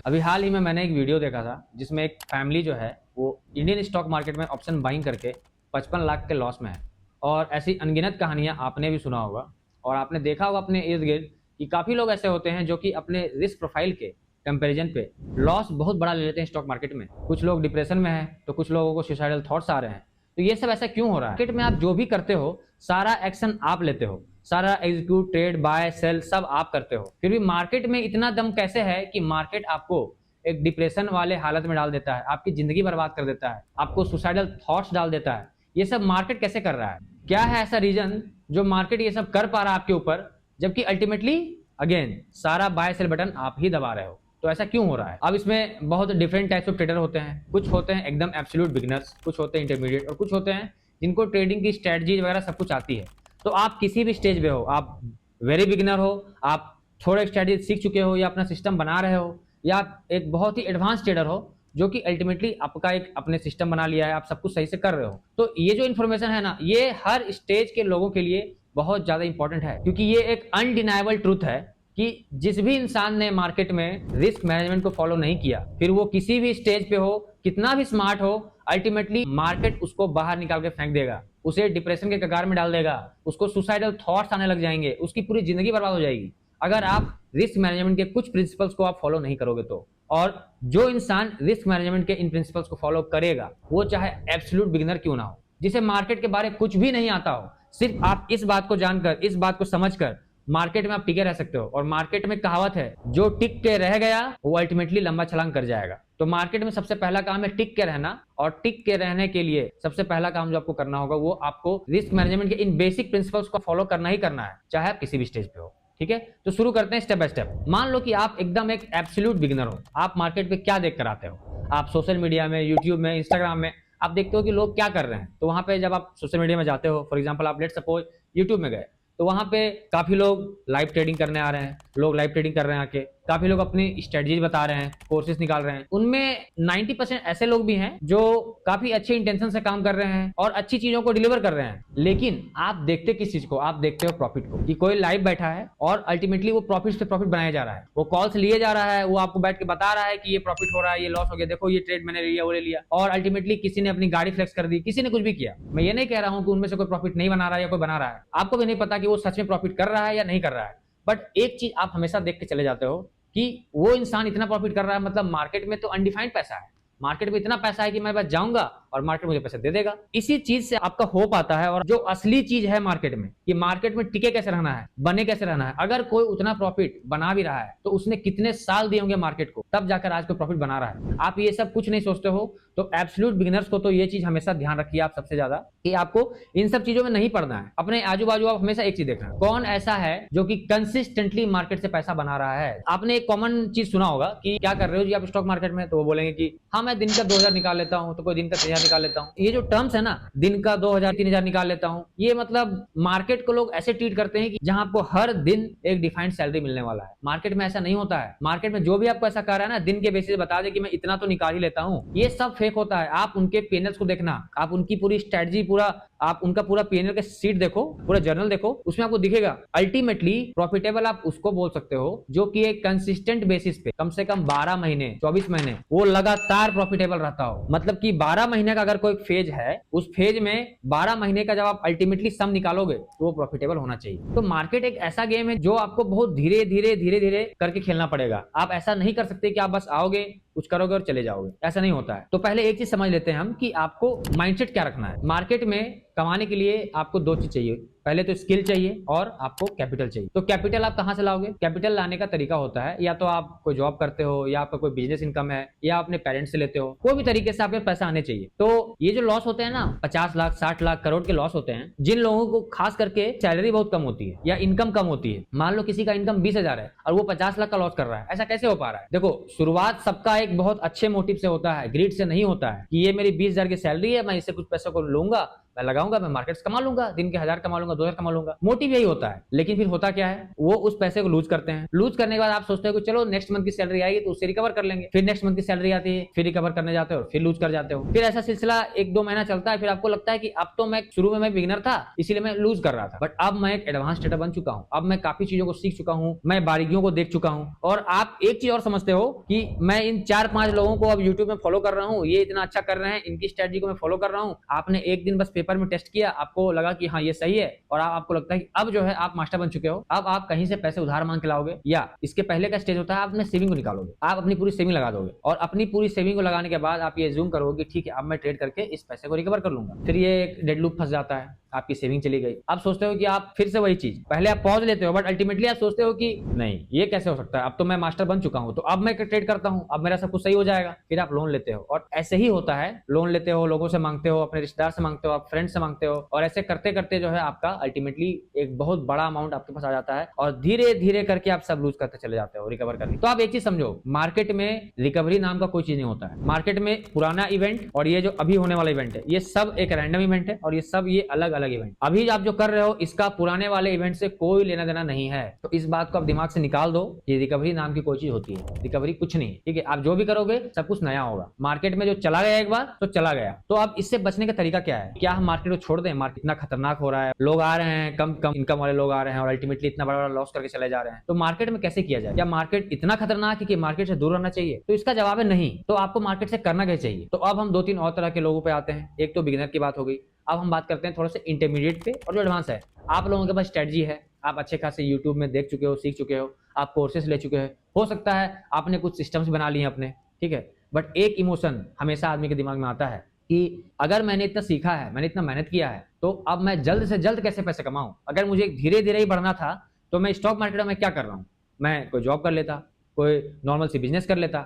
अभी हाल ही में मैंने एक वीडियो देखा था जिसमें एक फैमिली जो है वो इंडियन स्टॉक मार्केट में ऑप्शन बाइंग करके 55 लाख के लॉस में है। और ऐसी अनगिनत कहानियां आपने भी सुना होगा और आपने देखा होगा अपने इर्द गिर्द कि काफ़ी लोग ऐसे होते हैं जो कि अपने रिस्क प्रोफाइल के कंपैरिजन पे लॉस बहुत बड़ा ले लेते हैं स्टॉक मार्केट में। कुछ लोग डिप्रेशन में हैं तो कुछ लोगों को सुसाइडल थॉट्स आ रहे हैं। तो ये सब ऐसा क्यों हो रहा है? मार्केट में आप जो भी करते हो सारा एक्शन आप लेते हो, सारा एग्जीक्यूट ट्रेड बाय सेल सब आप करते हो, फिर भी मार्केट में इतना दम कैसे है कि मार्केट आपको एक डिप्रेशन वाले हालत में डाल देता है, आपकी जिंदगी बर्बाद कर देता है, आपको सुसाइडल थॉट्स डाल देता है। ये सब मार्केट कैसे कर रहा है? क्या है ऐसा रीजन जो मार्केट ये सब कर पा रहा है आपके ऊपर, जबकि अल्टीमेटली अगेन सारा बाय सेल बटन आप ही दबा रहे हो? तो ऐसा क्यों हो रहा है? अब इसमें बहुत डिफरेंट टाइप्स ऑफ ट्रेडर होते हैं। कुछ होते हैं एकदम एब्सोल्यूट बिगिनर्स, कुछ होते हैं इंटरमीडिएट और कुछ होते हैं जिनको ट्रेडिंग की स्ट्रेटजी वगैरह सब कुछ आती है। तो आप किसी भी स्टेज पे हो, आप वेरी बिगिनर हो, आप थोड़ा स्ट्रेटजी सीख चुके हो या अपना सिस्टम बना रहे हो, या आप एक बहुत ही एडवांस ट्रेडर हो जो कि अल्टीमेटली आपका एक अपने सिस्टम बना लिया है, आप सब कुछ सही से कर रहे हो। तो ये जो इन्फॉर्मेशन है ना, ये हर स्टेज के लोगों के लिए बहुत ज्यादा इंपॉर्टेंट है, क्योंकि ये एक अनडिनाइबल ट्रूथ है कि जिस भी इंसान ने मार्केट में रिस्क मैनेजमेंट को फॉलो नहीं किया, फिर वो किसी भी स्टेज पे हो, कितना भी स्मार्ट हो, अल्टीमेटली मार्केट उसको बाहर निकाल के फेंक देगा, उसे डिप्रेशन के कगार में डाल देगा, उसको सुसाइडल थॉट्स आने लग जाएंगे, उसकी पूरी जिंदगी बर्बाद हो जाएगी अगर आप रिस्क मैनेजमेंट के कुछ प्रिंसिपल्स को आप फॉलो नहीं करोगे तो। और जो इंसान रिस्क मैनेजमेंट के इन प्रिंसिपल्स को फॉलो करेगा, वो चाहे एब्सोल्यूट बिगिनर क्यों ना हो, जिसे मार्केट के बारे में कुछ भी नहीं आता हो, सिर्फ आप इस बात को जानकर, इस बात को समझकर मार्केट में आप टिके रह सकते हो। और मार्केट में कहावत है, जो टिक के रह गया वो अल्टीमेटली लंबा छलांग कर जाएगा। तो मार्केट में सबसे पहला काम है टिक के रहना, और टिक के रहने के लिए सबसे पहला काम जो आपको करना होगा वो आपको रिस्क मैनेजमेंट के इन बेसिक प्रिंसिपल्स को फॉलो करना ही करना है, चाहे आप किसी भी स्टेज पे हो। ठीक है, तो शुरू करते हैं स्टेप बाय स्टेप। मान लो कि आप एकदम एक एब्सोल्यूट बिगिनर हो। आप मार्केट पे क्या देख कर आते हो? आप सोशल मीडिया में, यूट्यूब में, इंस्टाग्राम में आप देखते हो कि लोग क्या कर रहे हैं। तो वहां पे जब आप सोशल मीडिया में जाते हो, फॉर एग्जाम्पल आप लेट सपोज यूट्यूब में गए, तो वहां पे काफी लोग लाइव ट्रेडिंग करने आ रहे हैं, लोग लाइव ट्रेडिंग कर रहे हैं आके, काफी लोग अपनी स्ट्रेटजीज बता रहे हैं, कोर्सेज निकाल रहे हैं। उनमें 90% ऐसे लोग भी हैं जो काफी अच्छे इंटेंशन से काम कर रहे हैं और अच्छी चीजों को डिलीवर कर रहे हैं। लेकिन आप देखते किस चीज को? आप देखते हो प्रॉफिट को, कि कोई लाइव बैठा है और अल्टीमेटली वो प्रॉफिट से प्रॉफिट बनाया जा रहा है, वो कॉल्स लिए जा रहा है, वो आपको बैठ के बता रहा है कि ये प्रॉफिट हो रहा है, ये लॉस हो गया, देखो ये ट्रेड मैंने लिया, वो ले लिया। और अल्टीमेटली किसी ने अपनी गाड़ी फ्लेक्स कर दी, किसी ने कुछ भी किया। मैं ये नहीं कह रहा हूं कि उनमें से कोई प्रॉफिट नहीं बना रहा है या कोई बना रहा है, आपको भी नहीं पता कि वो सच में प्रॉफिट कर रहा है या नहीं कर रहा है। बट एक चीज आप हमेशा देख के चले जाते हो कि वो इंसान इतना प्रॉफिट कर रहा है, मतलब मार्केट में तो अनडिफाइंड पैसा है, मार्केट में इतना पैसा है कि मैं बस जाऊंगा और मार्केट मुझे पैसे दे देगा। इसी चीज से आपका हो पाता है। और जो असली चीज है मार्केट में, कि मार्केट में टिके कैसे रहना है, बने कैसे रहना है। अगर कोई उतना प्रॉफिट बना भी रहा है तो उसने कितने साल दिए होंगे मार्केट को, तब जाकर आज कोई प्रॉफिट बना रहा है। आप ये सब कुछ नहीं सोचते हो। तो एब्सोल्यूट बिगिनर्स को तो ये चीज हमेशा ध्यान रखिए आप सबसे ज्यादा, कि आपको इन सब चीजों में नहीं पड़ना है। अपने आजू बाजू आप हमेशा एक चीज देखना, कौन ऐसा है जो कि कंसिस्टेंटली मार्केट से पैसा बना रहा है। आपने एक कॉमन चीज सुना होगा कि क्या कर रहे हो जी आप स्टॉक मार्केट में, तो वो बोलेंगे कि हाँ मैं दिन का 2000 निकाल लेता हूँ, तो कोई दिन का 3000 निकाल लेता हूँ। ये जो टर्म्स है ना, दिन का 2000 3000 निकाल लेता हूँ, ये मतलब मार्केट को लोग ऐसे ट्रीट करते हैं कि जहां आपको हर दिन एक डिफाइंड सैलरी मिलने वाला है। मार्केट में ऐसा नहीं होता है। मार्केट में जो भी आपको ऐसा कर रहा है ना, दिन के बेसिस बता दे कि मैं इतना तो निकाल ही लेता हूँ, ये सब फेक होता है। आप उनके पीएनएल को देखना, आप उनकी पूरी स्ट्रेटजी, पूरा आप उनका पूरा पीएनएल का सीट देखो, पूरा जर्नल देखो, उसमें आपको दिखेगा अल्टीमेटली प्रॉफिटेबल आप उसको बोल सकते हो जो कि एक कंसिस्टेंट बेसिस पे कम से कम 12 महीने 24 महीने वो लगातार प्रॉफिटेबल रहता हो। मतलब कि 12 महीने का अगर कोई फेज है, उस फेज में 12 महीने का जब आप अल्टीमेटली सम निकालोगे तो वो प्रॉफिटेबल होना चाहिए। तो मार्केट एक ऐसा गेम है जो आपको बहुत धीरे धीरे धीरे धीरे करके खेलना पड़ेगा। आप ऐसा नहीं कर सकते कि आप बस आओगे, कुछ करोगे और चले जाओगे, ऐसा नहीं होता है। तो पहले एक चीज समझ लेते हैं हम कि आपको माइंडसेट क्या रखना है। मार्केट में कमाने के लिए आपको दो चीज चाहिए, पहले तो स्किल चाहिए और आपको कैपिटल चाहिए। तो कैपिटल आप कहां से लाओगे? कैपिटल लाने का तरीका होता है, या तो आप कोई जॉब करते हो, या आपका कोई बिजनेस इनकम है, या अपने पेरेंट्स से लेते हो, कोई भी तरीके से आपके पैसा आने चाहिए। तो ये जो लॉस होते हैं ना, 50 लाख 60 लाख करोड़ के लॉस होते हैं, जिन लोगों को खास करके सैलरी बहुत कम होती है या इनकम कम होती है। मान लो किसी का इनकम 20,000 है और वो 50 लाख का लॉस कर रहा है, ऐसा कैसे हो पा रहा है? देखो, शुरुआत सबका एक बहुत अच्छे मोटिव से होता है, ग्रीड से नहीं होता है कि ये मेरी 20,000 की सैलरी है, मैं इससे कुछ पैसों को लूंगा मैं लगाऊंगा, मैं मार्केट से कमा लूंगा, दिन के 1000 कमा लूंगा, 2000 कमा लूंगा। मोटिव यही होता है। लेकिन फिर होता क्या है, वो उस पैसे को लूज करते हैं। लूज करने के बाद आप सोचते हो कि चलो नेक्स्ट मंथ की सैलरी आएगी तो उससे रिकवर कर लेंगे, फिर नेक्स्ट मंथ की सैलरी आती है, फिर रिकवर करने जाते हो, फिर लूज कर जाते हो। फिर ऐसा सिलसिला 1-2 महीना चलता है। फिर आपको लगता है कि अब तो मैं शुरू में मैं बिगिनर था इसीलिए मैं लूज कर रहा था, बट अब मैं एक एडवांस ट्रेडर बन चुका हूं। अब मैं काफी चीजों को सीख चुका हूं, मैं बारीकियों को देख चुका हूं। और आप एक चीज और समझते हो कि मैं इन 4-5 लोगों को अब यूट्यूब में फॉलो कर रहा हूं, ये इतना अच्छा कर रहे हैं, इनकी स्ट्रेटजी को मैं फॉलो कर रहा हूं। आपने एक दिन बस पेपर में टेस्ट किया, आपको लगा कि हाँ ये सही है, और आपको लगता है कि अब जो है आप मास्टर बन चुके हो। अब आप कहीं से पैसे उधार मांग के लाओगे, या इसके पहले का स्टेज होता है आप अपने सेविंग को निकालोगे, आप अपनी पूरी सेविंग लगा दोगे, और अपनी पूरी सेविंग को लगाने के बाद आप ये जूम करोगे कि ठीक है अब मैं ट्रेड करके इस पैसे को रिकवर कर लूंगा। फिर ये एक डेड लूप फंस जाता है, आपकी सेविंग चली गई। आप सोचते हो कि आप फिर से वही चीज, पहले आप पॉज लेते हो, बट अल्टीमेटली आप सोचते हो कि नहीं ये कैसे हो सकता है, अब तो मैं मास्टर बन चुका हूं, तो अब मैं ट्रेड करता हूं, अब मेरा सब कुछ सही हो जाएगा। फिर आप लोन लेते हो, और ऐसे ही होता है, लोन लेते हो, लोगों से मांगते हो, अपने रिश्तेदार से मांगते हो, आप फ्रेंड से मांगते हो, और ऐसे करते करते जो है आपका अल्टीमेटली एक बहुत बड़ा अमाउंट आपके पास आ जाता है, और धीरे धीरे करके आप सब लूज करते चले जाते हो रिकवर करके। तो आप एक चीज समझो, मार्केट में रिकवरी नाम का कोई चीज नहीं होता है। मार्केट में पुराना इवेंट और ये जो अभी होने वाला इवेंट है, ये सब एक रैंडम इवेंट है, और ये सब ये अलग अलग इवेंट। अभी आप जो कर रहे हो इसका पुराने वाले इवेंट से कोई लेना देना नहीं है। तो इस बात को आप दिमाग से निकाल दो कि रिकवरी नाम की कोई चीज होती है। रिकवरी कुछ नहीं, ठीक है। आप जो भी करोगे सब कुछ नया होगा। मार्केट में जो चला गया एक बार तो चला गया। तो अब इससे बचने का तरीका क्या है? क्या हम मार्केट को छोड़ दें? मार्केट इतना खतरनाक हो रहा है, लोग आ रहे हैं, कम कम इनकम वाले लोग आ रहे हैं, और अल्टीमेटली इतना बड़ा बड़ा लॉस करके चले जा रहे हैं। तो मार्केट में कैसे किया जाए? क्या मार्केट इतना खतरनाक है कि मार्केट से दूर रहना चाहिए? तो इसका जवाब है नहीं। तो आपको मार्केट से करना क्या चाहिए? तो अब हम 2-3 और तरह के लोगों पे आते हैं। एक तो बिगिनर की बात हो गई। अब हम बात करते हैं थोड़ा सा इंटरमीडिएट पे और जो एडवांस है। आप लोगों के पास स्ट्रेटजी है, आप अच्छे खासे यूट्यूब में देख चुके हो, सीख चुके हो, आप कोर्सेस ले चुके हो सकता है आपने कुछ सिस्टम्स बना लिए अपने, ठीक है। बट एक इमोशन हमेशा आदमी के दिमाग में आता है कि अगर मैंने इतना सीखा है, मैंने इतना मेहनत किया है, तो अब मैं जल्द से जल्द कैसे पैसे कमाऊं? अगर मुझे धीरे धीरे ही बढ़ना था तो मैं स्टॉक मार्केट में क्या कर रहा हूं? मैं कोई जॉब कर लेता, कोई नॉर्मल सी बिजनेस कर लेता।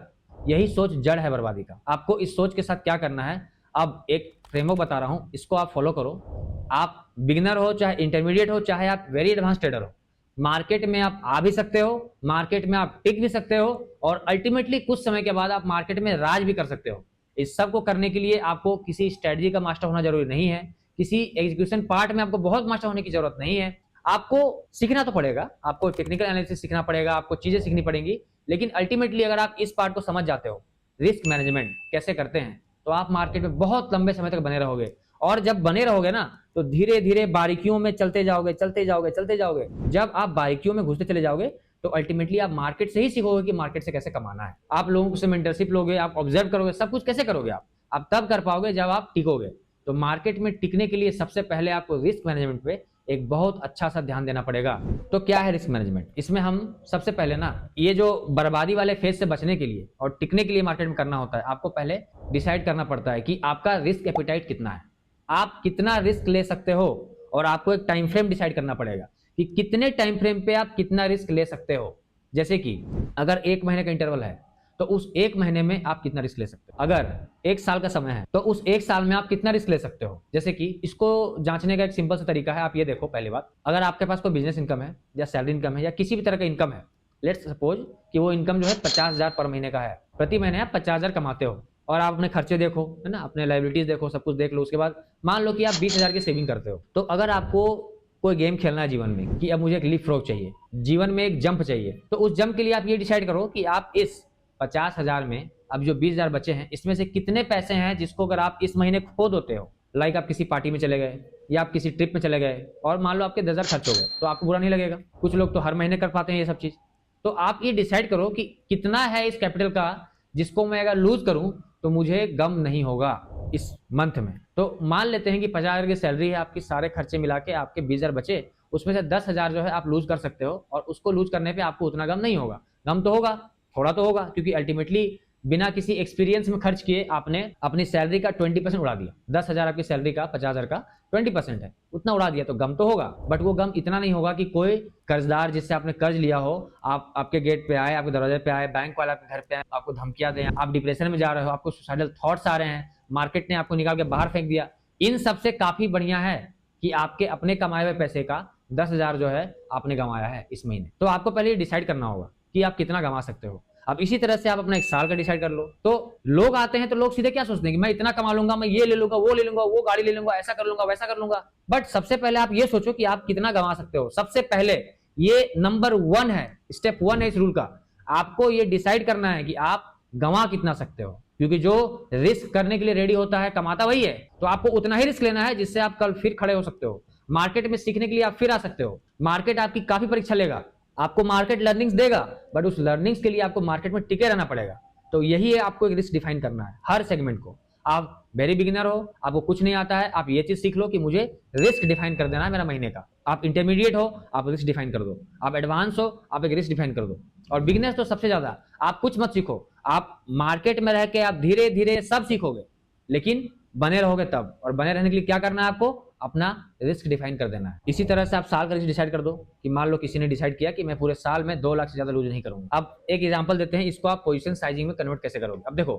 यही सोच जड़ है बर्बादी का। आपको इस सोच के साथ क्या करना है, अब एक फ्रेमवर्क बता रहा हूं, इसको आप फॉलो करो। आप बिगिनर हो, चाहे इंटरमीडिएट हो, चाहे आप वेरी एडवांस ट्रेडर हो, मार्केट में आप आ भी सकते हो, मार्केट में आप टिक भी सकते हो, और अल्टीमेटली कुछ समय के बाद आप मार्केट में राज भी कर सकते हो। इस सब को करने के लिए आपको किसी स्ट्रेटजी का मास्टर होना जरूरी नहीं है, किसी एग्जीक्यूशन पार्ट में आपको बहुत मास्टर होने की जरूरत नहीं है। आपको सीखना तो पड़ेगा, आपको टेक्निकल एनालिसिस सीखना पड़ेगा, आपको चीजें सीखनी पड़ेंगी, लेकिन अल्टीमेटली अगर आप इस पार्ट को समझ जाते हो, रिस्क मैनेजमेंट कैसे करते हैं, तो आप मार्केट में बहुत लंबे समय तक बने रहोगे। और जब बने रहोगे ना, तो धीरे धीरे बारीकियों में चलते जाओगे, चलते जाओगे, चलते जाओगे। जब आप बारीकियों में घुसते चले जाओगे तो अल्टीमेटली आप मार्केट से ही सीखोगे कि मार्केट से कैसे कमाना है। आप लोगों से मेंटरशिप लोगे, आप ऑब्जर्व करोगे, सब कुछ कैसे करोगे? आप तब कर पाओगे जब आप टिकोगे। तो मार्केट में टिकने के लिए सबसे पहले आपको रिस्क मैनेजमेंट पे एक बहुत अच्छा सा ध्यान देना पड़ेगा। तो क्या है रिस्क मैनेजमेंट? इसमें हम सबसे पहले ना, ये जो बर्बादी वाले फेज से बचने के लिए और टिकने के लिए मार्केट में करना होता है, आपको पहले डिसाइड करना पड़ता है कि आपका रिस्क एपिटाइट कितना है, आप कितना रिस्क ले सकते हो। और आपको एक टाइम फ्रेम डिसाइड करना पड़ेगा कि कितने टाइम फ्रेम पे आप कितना रिस्क ले सकते हो। जैसे कि अगर 1 महीने का इंटरवल है तो उस 1 महीने में आप कितना रिस्क ले सकते हो। अगर 1 साल का समय है तो उस 1 साल में आप कितना रिस्क ले सकते हो। जैसे कि इसको जांचने का एक सिंपल सा तरीका है, आप ये देखो। पहली बात, अगर आपके पास कोई बिजनेस इनकम है या सैलरी इनकम है या किसी भी तरह का इनकम है, लेट्स सपोज कि वो इनकम जो है 50,000 पर महीने का है, प्रति महीने आप 50,000 कमाते हो, और आप अपने खर्चे देखो, है ना, अपने लायबिलिटीज देखो, सब कुछ देख लो। उसके बाद मान लो कि आप 20,000 की सेविंग करते हो। तो अगर आपको कोई गेम खेलना है जीवन में, कि अब मुझे एक लीप फ्रॉग चाहिए, जीवन में एक जंप चाहिए, तो उस जंप के लिए आप ये डिसाइड करो कि आप इस 50,000 में अब जो 20,000 बचे हैं, इसमें से कितने पैसे हैं जिसको अगर आप इस महीने खो देते हो। लाइक आप किसी पार्टी में चले गए या आप किसी ट्रिप में चले गए और मान लो आपके 10,000 खर्च हो गए, तो आपको बुरा नहीं लगेगा। कुछ लोग तो हर महीने कर पाते हैं ये सब चीज। तो आप ये डिसाइड करो कि कितना है इस कैपिटल का जिसको मैं अगर लूज करूं तो मुझे गम नहीं होगा इस मंथ में। तो मान लेते हैं कि 50,000 की सैलरी है आपकी, सारे खर्चे मिला के आपके 20,000 बचे, उसमें से 10,000 जो है आप लूज कर सकते हो, और उसको लूज करने पे आपको उतना गम नहीं होगा। गम तो होगा, थोड़ा तो होगा, क्योंकि अल्टीमेटली बिना किसी एक्सपीरियंस में खर्च किए आपने अपनी सैलरी का 20% उड़ा दिया। 10,000 आपकी सैलरी का 50,000 का 20% है, उतना उड़ा दिया, तो गम तो होगा। बट वो गम इतना नहीं होगा कि कोई कर्जदार जिससे आपने कर्ज लिया हो, आपके गेट पे आए, आपके दरवाजे पे आए, बैंक वाले आपके घर पे आए, आपको धमकियां दें, आप डिप्रेशन में जा रहे हो, आपको सुसाइडल थॉट्स आ रहे हैं, मार्केट ने आपको निकाल के बाहर फेंक दिया। इन सबसे काफी बढ़िया है कि आपके अपने कमाए हुए पैसे का 10,000 जो है आपने गंवाया है इस महीने। तो आपको पहले डिसाइड करना होगा कि आप कितना गंवा सकते हो। अब इसी तरह से आप अपना 1 साल का डिसाइड कर लो। तो लोग आते हैं तो लोग सीधे क्या सोचते हैं कि मैं इतना कमा लूंगा, मैं ये ले लूंगा, वो ले लूंगा, वो गाड़ी ले लूंगा, ऐसा कर लूंगा, वैसा कर लूंगा। बट सबसे पहले आप ये सोचो कि आप कितना कमा सकते हो। सबसे पहले ये नंबर 1 है, स्टेप 1 है इस रूल का। आपको ये डिसाइड करना है कि आप गंवा कितना सकते हो, क्योंकि जो रिस्क करने के लिए रेडी होता है कमाता वही है। तो आपको उतना ही रिस्क लेना है जिससे आप कल फिर खड़े हो सकते हो। मार्केट में सीखने के लिए आप फिर आ सकते हो। मार्केट आपकी काफी परीक्षा लेगा, आपको मार्केट लर्निंग्स देगा, बट उस लर्निंग्स के लिए आपको मार्केट में टिके रहना पड़ेगा। तो यही है, आपको एक रिस्क डिफाइन करना है हर सेगमेंट को। आप वेरी बिगिनर हो, आपको कुछ नहीं आता है, आप ये चीज सीख लो कि मुझे रिस्क डिफाइन कर देना है मेरा महीने का। आप इंटरमीडिएट हो, आप रिस्क डिफाइन कर दो। आप एडवांस हो, आप एक रिस्क डिफाइन कर दो। और बिगिनर्स तो सबसे ज्यादा, आप कुछ मत सीखो, आप मार्केट में रह के आप धीरे धीरे सब सीखोगे, लेकिन बने रहोगे तब। और बने रहने के लिए क्या करना है, आपको अपना रिस्क डिफाइन कर देना है। इसी तरह से आप साल का रिस्क डिसाइड कर दो कि मान लो किसी ने डिसाइड किया कि मैं पूरे साल में 2 लाख से ज्यादा लूज नहीं करूंगा। अब एक एग्जांपल देते हैं, इसको आप पोजीशन साइजिंग में कन्वर्ट कैसे करोगे। अब देखो,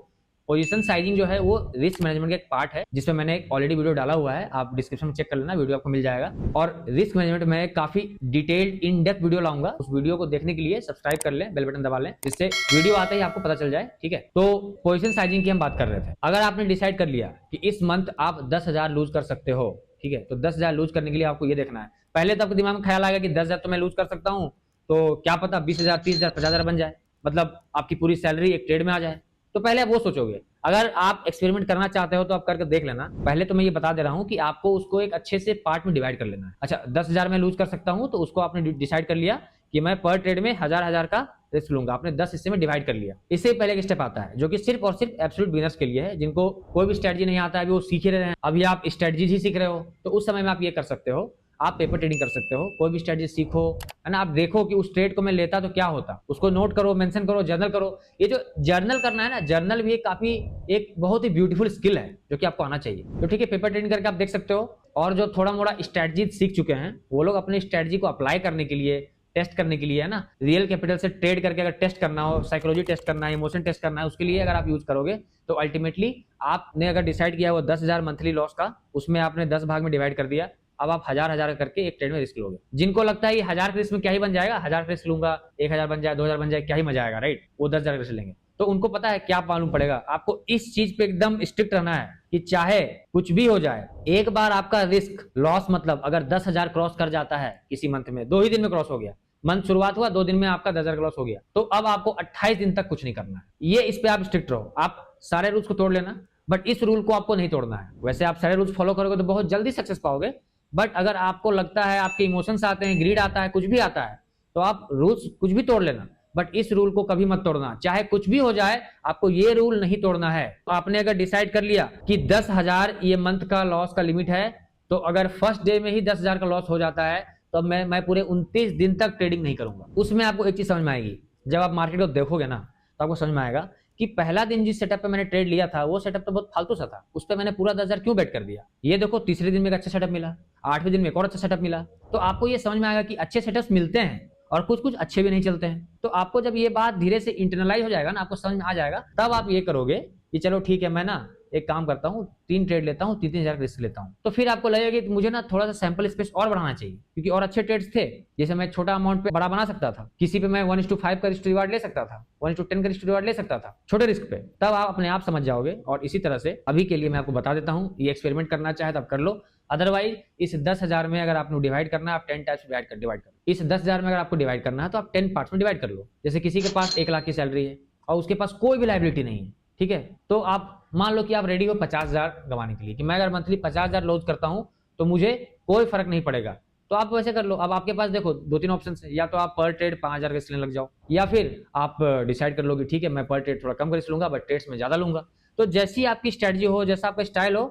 पोजीशन साइजिंग जो है वो रिस्क मैनेजमेंट का एक पार्ट है, जिसमें मैंने एक ऑलरेडी वीडियो डाला हुआ है, आप डिस्क्रिप्शन में चेक कर लेना, वीडियो आपको मिल जाएगा। और रिस्क मैनेजमेंट में काफी डिटेल्ड इन डेप्थ वीडियो लाऊंगा। उस वीडियो को देखने के लिए सब्सक्राइब कर लें, बेल बटन दबा लें, जिससे वीडियो आते ही आपको पता चल जाए, ठीक है। तो पोजीशन साइजिंग की हम बात कर रहे थे। अगर आपने डिसाइड कर लिया कि इस मंथ आप 10,000 लूज कर सकते हो, ठीक है, तो 10,000 लूज करने के लिए आपको ये देखना है। पहले तो आपके दिमाग में ख्याल आएगा कि 10,000 तो मैं लूज कर सकता हूँ, तो क्या पता 20,000, 30,000, 50,000 बन जाए, मतलब आपकी पूरी सैलरी एक ट्रेड में आ जाए। तो पहले आप वो सोचोगे। अगर आप एक्सपेरिमेंट करना चाहते हो तो आप करके देख लेना। पहले तो मैं ये बता दे रहा हूँ कि आपको उसको एक अच्छे से पार्ट में डिवाइड कर लेना है। अच्छा, 10,000 में लूज कर सकता हूँ, तो उसको आपने डिसाइड कर लिया कि मैं पर ट्रेड में 1,000 का रिस्क लूंगा। आपने 10 हिस्से में डिवाइड कर लिया। इससे पहले एक स्टेप आता है जो कि सिर्फ और सिर्फ एब्सोल्यूट बिगिनर्स के लिए है, जिनको कोई भी स्ट्रेटजी नहीं आता है, अभी वो सीख ही रहे हैं। अभी आप स्ट्रेटजी ही सीख रहे हो, तो उस समय में आप ये कर सकते हो, आप पेपर ट्रेडिंग कर सकते हो। कोई भी स्ट्रेटजी सीखो, है ना, आप देखो कि उस ट्रेड को मैं लेता तो क्या होता, उसको नोट करो, मेंशन करो, जर्नल करो। ये जो जर्नल करना है ना, जर्नल भी एक बहुत ही ब्यूटीफुल स्किल है जो कि आपको आना चाहिए। तो ठीक है, पेपर ट्रेडिंग करके आप देख सकते हो। और जो थोड़ा मोड़ा स्ट्रेटजी सीख चुके हैं, वो लोग अपनी स्ट्रेटजी को अप्लाई करने के लिए, टेस्ट करने के लिए, है ना, रियल कैपिटल से ट्रेड करके अगर टेस्ट करना हो, साइकोलॉजी टेस्ट करना है, इमोशन टेस्ट करना है, उसके लिए अगर आप यूज करोगे, तो अल्टीमेटली आपने अगर डिसाइड किया वो 10,000 मंथली लॉस का, उसमें आपने 10 भाग में डिवाइड कर दिया। अब आप 1,000 करके एक ट्रेड में रिस्क लोगे। जिनको लगता है 1,000 के रिस्क में क्या ही बन जाएगा, 1,000 रिस्क लूंगा, 1,000 बन जाए, 2,000 बन जाए, क्या ही मजा आएगा, राइट, वो 10,000 रिस्क लेंगे। तो उनको पता है क्या मालूम पड़ेगा। आपको इस चीज पे एकदम स्ट्रिक्ट रहना है कि चाहे कुछ भी हो जाए, एक बार आपका रिस्क लॉस, मतलब अगर 10,000 क्रॉस कर जाता है किसी मंथ में, 2 ही दिन में क्रॉस हो गया, मंथ शुरुआत हुआ, 2 दिन में आपका 10,000 लॉस हो गया, तो अब आपको 28 दिन तक कुछ नहीं करना है। ये इस पे आप स्ट्रिक्ट रहो। आप सारे रूल्स को तोड़ लेना, बट इस रूल को आपको नहीं तोड़ना है। वैसे आप सारे रूल्स फॉलो करोगे तो बहुत जल्दी सक्सेस पाओगे, बट अगर आपको लगता है, आपके इमोशंस आते हैं, ग्रीड आता है, कुछ भी आता है, तो आप रूल्स कुछ भी तोड़ लेना, बट इस रूल को कभी मत तोड़ना। चाहे कुछ भी हो जाए, आपको ये रूल नहीं तोड़ना है। तो आपने अगर डिसाइड कर लिया कि 10,000 ये मंथ का लॉस का लिमिट है, तो अगर फर्स्ट डे में ही 10,000 का लॉस हो जाता है, तो मैं पूरे 29 दिन तक ट्रेडिंग नहीं करूंगा। उसमें आपको एक चीज समझ में आएगी, जब आप मार्केट को देखोगे ना, तो आपको समझ में आएगा कि पहला दिन जिस सेटअप पे मैंने ट्रेड लिया था, वो सेटअप तो बहुत फालतू सा था, उस पर मैंने पूरा 10,000 क्यों बेट कर दिया। ये देखो, तीसरे दिन में एक अच्छा सेटअप मिला, 8वें दिन में एक और अच्छा सेटअप मिला। तो आपको ये समझ में आएगा कि अच्छे सेटअप्स मिलते हैं और कुछ कुछ अच्छे भी नहीं चलते हैं। तो आपको जब ये बात धीरे से इंटरनलाइज हो जाएगा ना, आपको समझ में आ जाएगा, तब आप ये करोगे कि चलो ठीक है, मैं ना एक काम करता हूँ, 3 ट्रेड लेता हूँ, 3-3 हज़ार रिस्क लेता हूँ। तो फिर आपको लगेगा कि मुझे ना थोड़ा सा सैंपल स्पेस और बढ़ाना चाहिए, क्योंकि और अच्छे ट्रेड्स थे, जैसे मैं छोटा अमाउंट पे बड़ा बना सकता था, किसी पे मैं 1:5 का रिस्क रिवार्ड ले सकता था, 1:10 का रिस्क रिवार्ड ले सकता था छोटे रिस्क पे। तब आप अपने आप समझ जाओगे। और इसी तरह से अभी के लिए मैं आपको बता देता हूँ, ये एक्सपेरिमेंट करना चाहे तो आप कर लो, अदरवाइज इस 10,000 में अगर आपको डिवाइड करना है, आप 10 टाइप्स डिवाइड कर। इस 10,000 में अगर आपको डिवाइड करना है, तो आप 10 पार्ट्स में डिवाइड कर लो। जैसे किसी के पास 1 लाख की सैलरी है और उसके पास कोई भी लायबिलिटी नहीं है, ठीक है, तो आप मान लो कि आप रेडी हो 50,000 गंवाने के लिए, कि मैं अगर मंथली 50,000 लॉस करता हूं तो मुझे कोई फर्क नहीं पड़ेगा। तो आप वैसे कर लो। अब आपके पास देखो 2-3 ऑप्शन है, या तो आप पर ट्रेड 5,000 का रिस्क लेने लग जाओ, या फिर आप डिसाइड कर लो कि ठीक है, मैं पर ट्रेड थोड़ा कम का रिस्क लूंगा, बट ट्रेड्स में ज्यादा लूंगा। तो जैसी आपकी स्ट्रेटजी हो, जैसा आपका स्टाइल हो,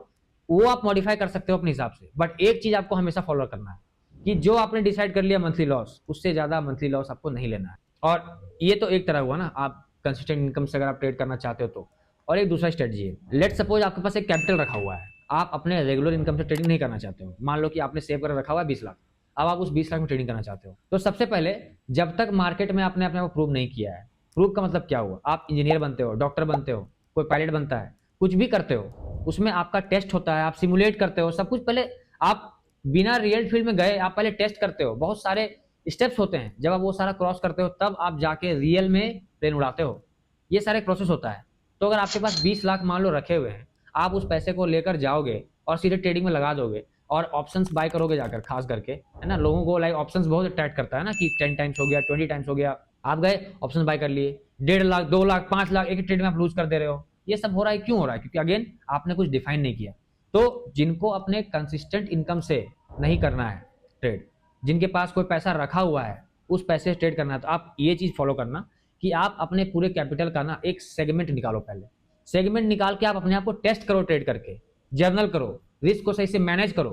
वो आप मॉडिफाई कर सकते हो अपने हिसाब से। बट एक चीज आपको हमेशा फॉलो करना है कि जो आपने डिसाइड कर लिया मंथली लॉस, उससे ज्यादा मंथली लॉस आपको नहीं लेना है। और ये तो एक तरह हुआ ना, आप कंसिस्टेंट इनकम से अगर आप ट्रेड करना चाहते हो तो। और एक दूसरा स्ट्रेटजी है, लेट सपोज आपके पास एक कैपिटल रखा हुआ है, आप अपने रेगुलर इनकम से ट्रेडिंग नहीं करना चाहते हो। मान लो कि आपने सेव कर रखा हुआ है 20 लाख, अब आप उस 20 लाख में ट्रेडिंग करना चाहते हो। तो सबसे पहले, जब तक मार्केट में आपने अपने को प्रूव नहीं किया है, प्रूव का मतलब क्या हुआ, आप इंजीनियर बनते हो, डॉक्टर बनते हो, कोई पायलट बनता है, कुछ भी करते हो, उसमें आपका टेस्ट होता है, आप सिमुलेट करते हो सब कुछ। पहले आप बिना रियल फील्ड में गए, आप पहले टेस्ट करते हो, बहुत सारे स्टेप्स होते हैं। जब आप वो सारा क्रॉस करते हो, तब आप जाके रियल में प्लेन उड़ाते हो। ये सारे प्रोसेस होता है। तो अगर आपके पास 20 लाख मान लो रखे हुए हैं, आप उस पैसे को लेकर जाओगे और सीधे ट्रेडिंग में लगा दोगे और ऑप्शंस बाय करोगे जाकर, खास करके, है ना। लोगों को लाइक ऑप्शंस बहुत अट्रैक्ट करता है ना कि 10 टाइम्स हो गया, 20 टाइम्स हो गया। आप गए ऑप्शन बाय कर लिए, 1.5 लाख, 2 लाख, 5 लाख एक ही ट्रेड में आप लूज कर दे रहे हो। ये सब हो रहा है, क्यों हो रहा है? क्योंकि अगेन आपने कुछ डिफाइन नहीं किया। तो जिनको अपने कंसिस्टेंट इनकम से नहीं करना है ट्रेड, जिनके पास कोई पैसा रखा हुआ है उस पैसे से ट्रेड करना है, तो आप ये चीज फॉलो करना कि आप अपने पूरे कैपिटल का ना एक सेगमेंट निकालो। पहले सेगमेंट निकाल के आप अपने आप को टेस्ट करो, ट्रेड करके जर्नल करो, रिस्क को सही से मैनेज करो,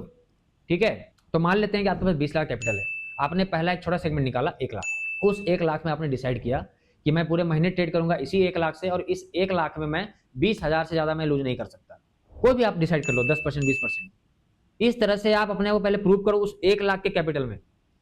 ठीक है। तो मान लेते हैं कि आपके पास 20 लाख कैपिटल है, आपने पहला एक छोटा सेगमेंट निकाला 1 लाख। उस 1 लाख में आपने डिसाइड किया कि मैं पूरे महीने ट्रेड करूंगा इसी 1 लाख से, और इस 1 लाख में मैं 20,000 से ज्यादा मैं लूज नहीं कर सकता। कोई भी आप डिसाइड कर लो, 10%, 20%। इस तरह से आप अपने आप को पहले प्रूव करो उस 1 लाख के कैपिटल में।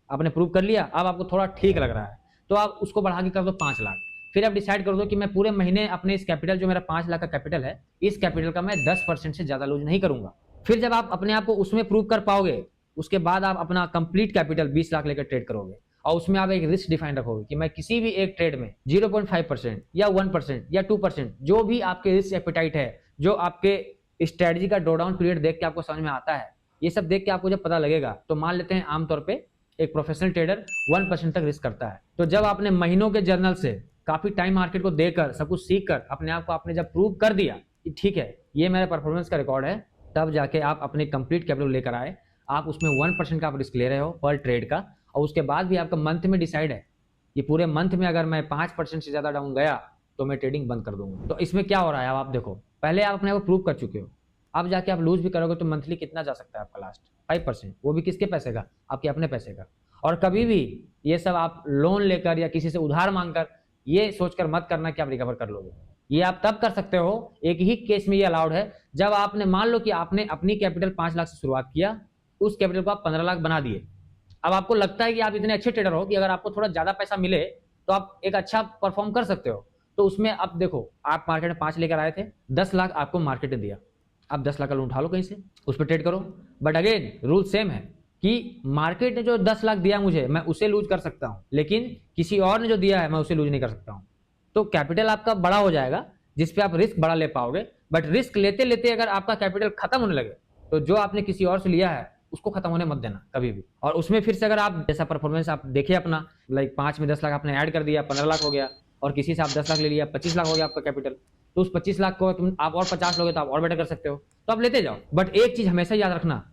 आपने प्रूव कर लिया, अब आपको थोड़ा ठीक लग रहा है तो आप उसको बढ़ा के कर दो 5 लाख। फिर आप डिसाइड कर दो कि मैं पूरे महीने अपने इस कैपिटल, जो मेरा 5 लाख का कैपिटल है, इस कैपिटल का मैं 10% से ज्यादा लूज नहीं करूंगा। फिर जब आप अपने आप को उसमें प्रूव कर पाओगे, उसके बाद आप अपना कंप्लीट कैपिटल 20 लाख लेकर ट्रेड करोगे और उसमें आप एक रिस्क डिफाइन रखोगे कि मैं किसी भी एक ट्रेड में 0.5% या 1% या 2%, जो भी आपके रिस्क एपेटाइट है, जो आपके स्ट्रेटजी का ड्रॉडाउन पीरियड देख के आपको समझ में आता है, ये सब देख के आपको जब पता लगेगा, तो मान लेते हैं आमतौर पे एक प्रोफेशनल ट्रेडर 1% तक रिस्क करता है। तो जब आपने महीनों के जर्नल से काफी टाइम मार्केट को देकर सब कुछ सीख कर अपने आप को आपने जब प्रूव कर दिया कि ठीक है ये मेरा परफॉर्मेंस का रिकॉर्ड है, तब जाके आप अपने कंप्लीट कैपिटल लेकर आए। आप उसमें 1% का आप रिस्क ले रहे हो पर ट्रेड का, और उसके बाद भी आपका मंथ में डिसाइड है कि पूरे मंथ में अगर मैं 5% से ज्यादा डाउन गया तो मैं ट्रेडिंग बंद कर दूंगा। तो इसमें क्या हो रहा है, आप देखो, पहले आप अपने आप को प्रूव कर चुके हो, अब जाके आप लूज भी करोगे तो मंथली कितना जा सकता है आपका लास्ट? 5%, वो भी किसके पैसे का? आपके अपने पैसे का। और कभी भी ये सब आप लोन लेकर या किसी से उधार मांगकर ये सोचकर मत करना कि आप रिकवर कर लोगे। ये आप तब कर सकते हो, एक ही केस में ये अलाउड है, जब आपने, मान लो कि आपने अपनी कैपिटल 5 लाख से शुरुआत किया, उस कैपिटल को आप 15 लाख बना दिए। अब आपको लगता है कि आप इतने अच्छे ट्रेडर हो कि अगर आपको थोड़ा ज्यादा पैसा मिले तो आप एक अच्छा परफॉर्म कर सकते हो। तो उसमें अब देखो, आप मार्केट में 5 लेकर आए थे, 10 लाख आपको मार्केट ने दिया, आप 10 लाख का लोन उठा लो कहीं से, उस पर ट्रेड करो। बट अगेन रूल सेम है कि मार्केट ने जो 10 लाख दिया मुझे, मैं उसे लूज कर सकता हूं, लेकिन किसी और ने जो दिया है मैं उसे लूज नहीं कर सकता हूं। तो कैपिटल आपका बड़ा हो जाएगा जिसपे आप रिस्क बड़ा ले पाओगे। बट रिस्क लेते लेते अगर आपका कैपिटल खत्म होने लगे तो जो आपने किसी और से लिया है उसको खत्म होने मत देना कभी भी। और उसमें फिर से अगर आप जैसा परफॉर्मेंस आप देखे अपना, लाइक 5 में 10 लाख आपने ऐड कर दिया, 15 लाख हो गया, और किसी से आप 10 लाख ले लिया, 25 लाख हो गया आपका कैपिटल, तो उस 25 लाख को तुम आप और 50 लोगे तो आप और बेटर कर सकते हो, तो आप लेते जाओ। बट एक चीज हमेशा याद रखना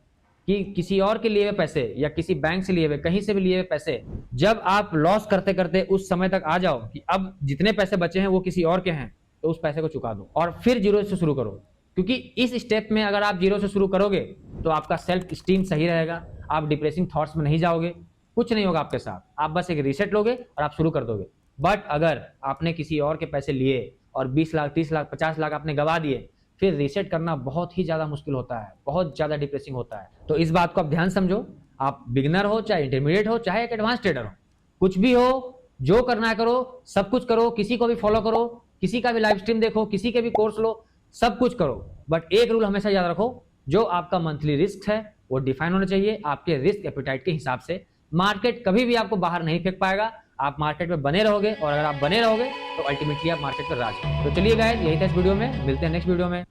कि किसी और के लिए हुए पैसे या किसी बैंक से लिए हुए, कहीं से भी लिए हुए पैसे, जब आप लॉस करते करते उस समय तक आ जाओ कि अब जितने पैसे बचे हैं वो किसी और के हैं, तो उस पैसे को चुका दो और फिर जीरो से शुरू करो। क्योंकि इस स्टेप में अगर आप जीरो से शुरू करोगे तो आपका सेल्फ स्टीम सही रहेगा, आप डिप्रेसिंग थॉट्स में नहीं जाओगे, कुछ नहीं होगा आपके साथ, आप बस एक रीसेट लोगे और आप शुरू कर दोगे। बट अगर आपने किसी और के पैसे लिए और 20 लाख, 30 लाख, 50 लाख आपने गवा दिए, फिर रीसेट करना बहुत ही ज्यादा मुश्किल होता है, बहुत ज्यादा डिप्रेसिंग होता है। तो इस बात को आप ध्यान समझो, आप बिगिनर हो, चाहे इंटरमीडिएट हो, चाहे एक एडवांस ट्रेडर हो, कुछ भी हो, जो करना है करो, सब कुछ करो, किसी को भी फॉलो करो, किसी का भी लाइव स्ट्रीम देखो, किसी के भी कोर्स लो, सब कुछ करो। बट एक रूल हमेशा याद रखो, जो आपका मंथली रिस्क है वो डिफाइन होना चाहिए आपके रिस्क एपेटाइट के हिसाब से। मार्केट कभी भी आपको बाहर नहीं फेंक पाएगा, आप मार्केट में बने रहोगे, और अगर आप बने रहोगे तो अल्टीमेटली आप मार्केट पर राज करोगे। तो चलिए गाइस, यही था इस वीडियो में, मिलते हैं नेक्स्ट वीडियो में।